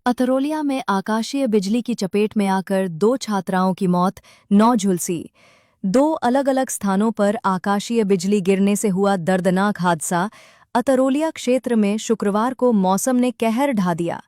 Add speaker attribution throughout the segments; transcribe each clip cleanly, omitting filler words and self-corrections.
Speaker 1: अतरौलिया में आकाशीय बिजली की चपेट में आकर 2 छात्राओं की मौत, 9 झुलसी। 2 अलग-अलग स्थानों पर आकाशीय बिजली गिरने से हुआ दर्दनाक हादसा अतरौलिया क्षेत्र में शुक्रवार को मौसम ने कहर ढा दिया।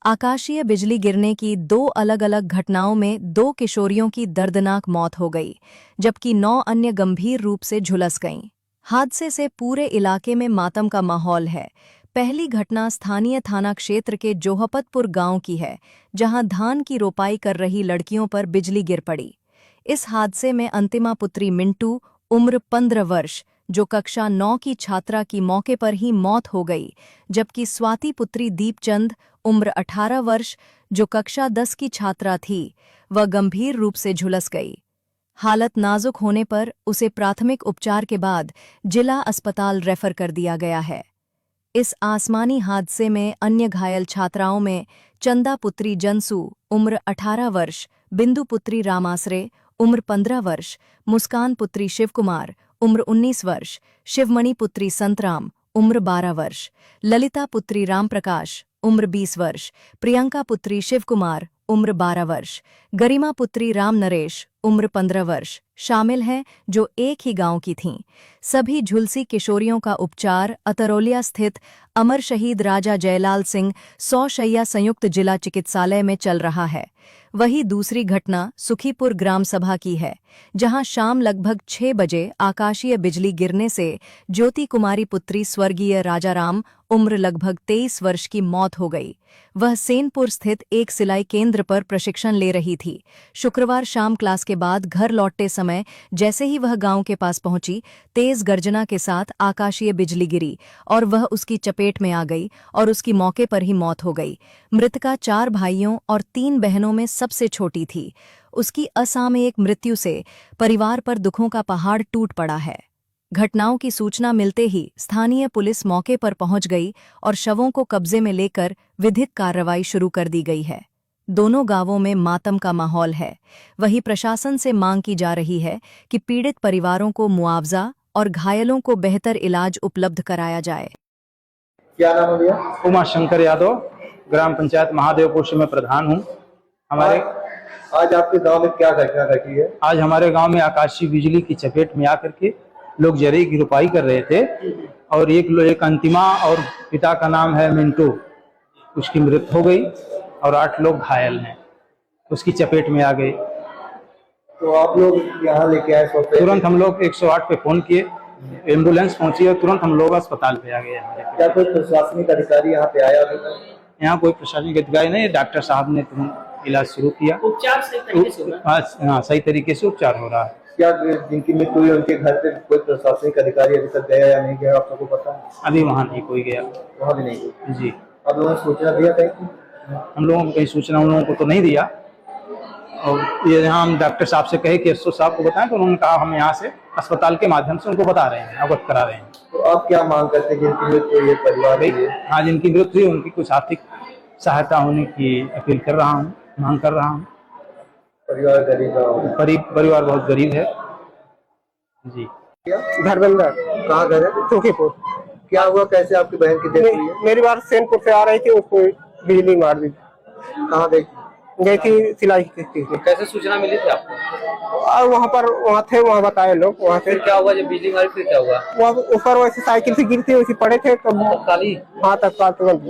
Speaker 1: आकाशीय बिजली गिरने की 2 अलग-अलग घटनाओं में 2 किशोरियों की दर्दनाक मौत हो गई, जबकि 9 अन्य गंभीर रूप से झुलस गईं। हादसे से पूरे इलाके में मातम का माहौल है। पहली घटना स्थानीय थाना क्षेत्र के जोहपतपुर गांव की है, जहां धान की रोपाई कर रही लड़कियों पर बिजली गिर पड़ी। इस हादसे में अंतिमा पुत्री मिंटू, उम्र 15 वर्ष, जो कक्षा 9 की छात्रा की मौके पर ही मौत हो गई, जबकि स्वाति पुत्री दीपचंद, उम्र 18 वर्ष, जो कक्षा 10 की छात्रा थी, वह गंभीर रूप से झुलस गई। हालत नाजुक होने पर उसे प्राथमिक उपचार के बाद जिला अस्पताल रेफर कर दिया गया है। इस आसमानी हादसे में अन्य घायल छात्राओं में चंदा पुत्री जनसू, उम्र 18 वर्ष, बिंदु पुत्री रामासरे, उम्र 15 वर्ष, मुस्कान पुत्री शिवकुमार, उम्र 19 वर्ष, शिवमणि पुत्री संतराम, उम्र 12 वर्ष, ललिता पुत्री रामप्रकाश, उम्र 20 वर्ष, प्रियंका पुत्री शिवकुमार, उम्र 12 वर्ष, गरिमा पुत्री राम नरेश, उम्र 15 वर्ष शामिल हैं, जो एक ही गांव की थीं। सभी झुलसी किशोरियों का उपचार अतरौलिया स्थित अमर शहीद राजा जयलाल सिंह 100 शैय्या संयुक्त जिला चिकित्सालय में चल रहा है। वहीं दूसरी घटना सुखीपुर ग्राम सभा की है, जहां शाम लगभग 6 बजे आकाशीय बिजली गिरने से ज्योति कुमारी पुत्री स्वर्गीय राजाराम, उम्र लगभग 23 वर्ष की मौत हो गई। वह सेनपुर स्थित एक सिलाई केंद्र पर प्रशिक्षण ले रही थी। शुक्रवार शाम क्लास के बाद घर लौटते समय जैसे ही वह गांव के पास पहुंची, तेज गर्जना के साथ आकाशीय बिजली गिरी और वह उसकी चपेट में आ गई और उसकी मौके पर ही मौत हो गई। मृतका 4 भाइयों और 3 बहनों में सबसे छोटी थी। उसकी असामयिक मृत्यु से परिवार पर दुखों का पहाड़ टूट पड़ा है। घटनाओं की सूचना मिलते ही स्थानीय पुलिस मौके पर पहुंच गई और शवों को कब्जे में लेकर विधिक कार्रवाई शुरू कर दी गई है। दोनों गांवों में मातम का माहौल है। वहीं प्रशासन से मांग की जा रही है कि पीड़ित परिवारों को मुआवजा और घायलों को बेहतर इलाज उपलब्ध कराया जाए।
Speaker 2: क्या नाम है भैया?
Speaker 3: उमा शंकर यादव, ग्राम पंचायत महादेवपुर से मैं प्रधान हूँ। हमारे
Speaker 2: आज आपके गांव में क्या घटना घटी है?
Speaker 3: आज हमारे गांव में आकाशीय बिजली की चपेट में आकर के लोग जरी की रोपाई कर रहे थे और एक अंतिमा और पिता का नाम है मिंटू, उसकी मृत्यु हो गई और 8 लोग घायल हैं, उसकी चपेट में आ गए।
Speaker 2: तो आप लोग यहाँ लेके आए?
Speaker 3: तुरंत हम लोग 108 पे फोन किए, एम्बुलेंस पहुंची और तुरंत हम लोग अस्पताल पे आ गए।
Speaker 2: क्या कोई प्रशासनिक अधिकारी यहाँ पे आया?
Speaker 3: यहाँ कोई प्रशासनिक अधिकारी नहीं, डॉक्टर साहब ने तुरंत इलाज शुरू किया।
Speaker 4: उपचार सही तरीके से हुआ?
Speaker 3: हाँ, सही तरीके से उपचार हो रहा है।
Speaker 2: क्या जिनकी मृत्यु हुई उनके घर पे कोई प्रशासनिक अधिकारी अभी तक गया या नहीं गया, आप सबको पता है?
Speaker 3: अभी वहाँ नहीं कोई गया।
Speaker 2: वहाँ भी नहीं गया
Speaker 3: जी।
Speaker 2: आप लोगों ने सूचना दिया कहीं?
Speaker 3: हम लोगों को कहीं सूचना उन लोगों को तो नहीं दिया और ये यहाँ हम डॉक्टर साहब से कहे कि एसओ साहब को बताएं, तो उन्होंने कहा हम यहाँ से अस्पताल के माध्यम से उनको बता रहे हैं, अवगत करा रहे हैं।
Speaker 2: तो आप क्या मांग करते हैं जिनकी मृत्यु हुई परिवार में?
Speaker 3: हाँ, जिनकी मृत्यु हुई उनकी कुछ आर्थिक सहायता होने की अपील कर रहा हूँ, मांग कर रहा हूँ।
Speaker 2: परिवार गरीब,
Speaker 3: परिवार बहुत गरीब है जी।
Speaker 5: धर्मेंद्र।
Speaker 2: कहाँ घर है?
Speaker 5: सुखीपुर।
Speaker 2: क्या हुआ, कैसे आपकी बहन की डेथ हुई है?
Speaker 5: मेरी बात सेनपुर से आ रही थी, उसको बिजली मार दी।
Speaker 2: कहाँ
Speaker 5: गई थी सिलाई की।
Speaker 4: कैसे सूचना मिली थी आपको?
Speaker 5: और वहाँ थे, वहाँ बताए लोग। वहाँ से
Speaker 4: क्या हुआ जब बिजली मारी, फिर क्या हुआ?
Speaker 5: वहाँ ऊपर वैसे साइकिल से गिरते वैसे पड़े थे तब।
Speaker 4: तत्काली?
Speaker 5: हाँ, तत्काल तुरंत।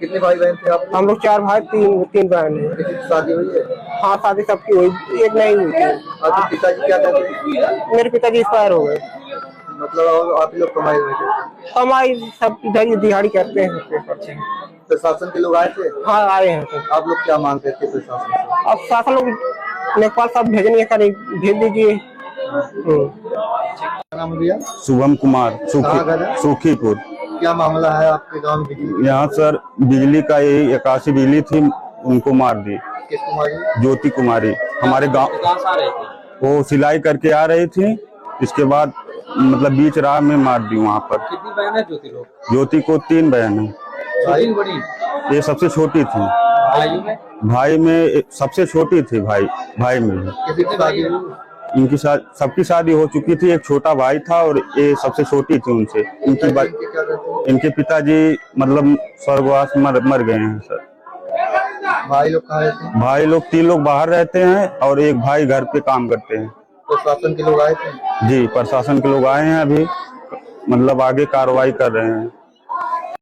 Speaker 2: कितने भाई बहन थे आप?
Speaker 5: हम लोग 4 भाई, 3 बहन है।
Speaker 2: किसी की शादी हुई है?
Speaker 5: हाँ, शादी सबकी हुई, एक नहीं हुई थी।
Speaker 2: आपके पिताजी क्या करते हैं?
Speaker 5: मेरे पिताजी एक्सपायर हो गए।
Speaker 2: मतलब आप लोग कमाई हुए थे?
Speaker 5: कमाई सब इधर दिहाड़ी करते हैं।
Speaker 2: प्रशासन के लोग आए थे?
Speaker 5: हाँ, आए हैं।
Speaker 2: आप लोग क्या मांग करते थे प्रशासन से?
Speaker 5: अब शासन लोग नेपाल सब भेजने का भेज दीजिए।
Speaker 2: क्या नाम है भैया?
Speaker 6: शुभम कुमार,
Speaker 2: कहाँ घर है?
Speaker 6: सुखीपुर।
Speaker 2: क्या मामला है आपके गांव में बिजली?
Speaker 6: यहाँ सर बिजली का यही आकाशीय बिजली थी, उनको मार दी।
Speaker 2: किसको मारी?
Speaker 6: ज्योति कुमारी। हमारे गांव
Speaker 4: कहाँ से आ रहे थे?
Speaker 6: वो सिलाई करके आ रही थी, इसके बाद मतलब बीच राह में मार दी वहाँ पर।
Speaker 4: कितनी बहन है ज्योति लोग?
Speaker 6: ज्योति को 3 बहन है।
Speaker 4: छोटी बड़ी?
Speaker 6: ये सबसे छोटी थी।
Speaker 4: भाइयों में?
Speaker 6: भाई में सबसे छोटी थी। भाई में
Speaker 2: कितनी शादी हुई?
Speaker 6: इनकी सबकी शादी हो चुकी थी। एक छोटा भाई था और ये सबसे छोटी थी उनसे।
Speaker 2: क्या करते हैं?
Speaker 6: इनके पिताजी मतलब स्वर्गवास मर गए हैं सर।
Speaker 2: भाई लोग कहाँ रहते हैं?
Speaker 6: भाई लोग 3 लोग बाहर रहते हैं और एक भाई घर पे काम करते हैं।
Speaker 2: प्रशासन के लोग आए थे?
Speaker 6: जी, प्रशासन के लोग आए हैं, अभी मतलब आगे कार्रवाई कर रहे हैं।